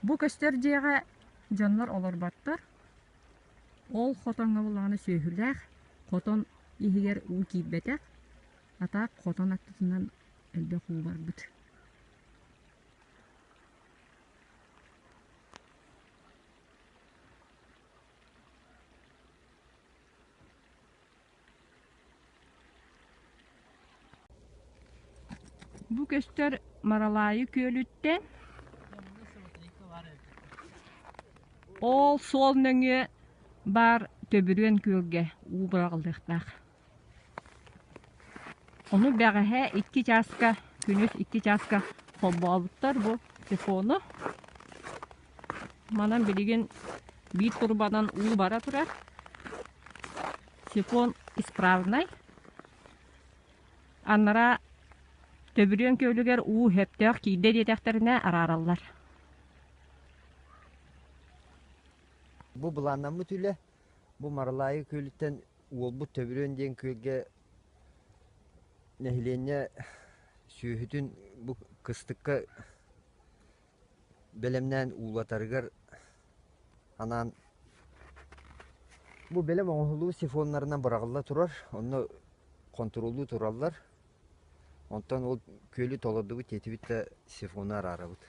Бу көстөр жеға жонлар олар баттар. Ол хотонга буланы сөйхүләк, хотон ихигер уу кийбетек, ата хотон аттысынан элбе хуу бар бут. Бу көстөр маралайы көлүттен. Ол сол нөңе бар төбүрен көлге уу бырагылдыктак. Onu бәғәһә 2 часка, күнүс 2 часка холбалыктар бу телефону. Манан билеген бит турбадан уу бара турар. Телефон исправный. Аннара төбүрен көлүгер уу хептек кийде детекторына арараллар. Bu bulanamı tüle, bu maralayı kölütten bu töbürön diyen kölge nehliğine sühütün bu kıstıkka belemden uğulatargar anan bu belem oğulu sifonlarından bırakılla turar, onu kontrollü turarlar. Ondan o kölü toladığı tetivit de sifonu ararabıdı.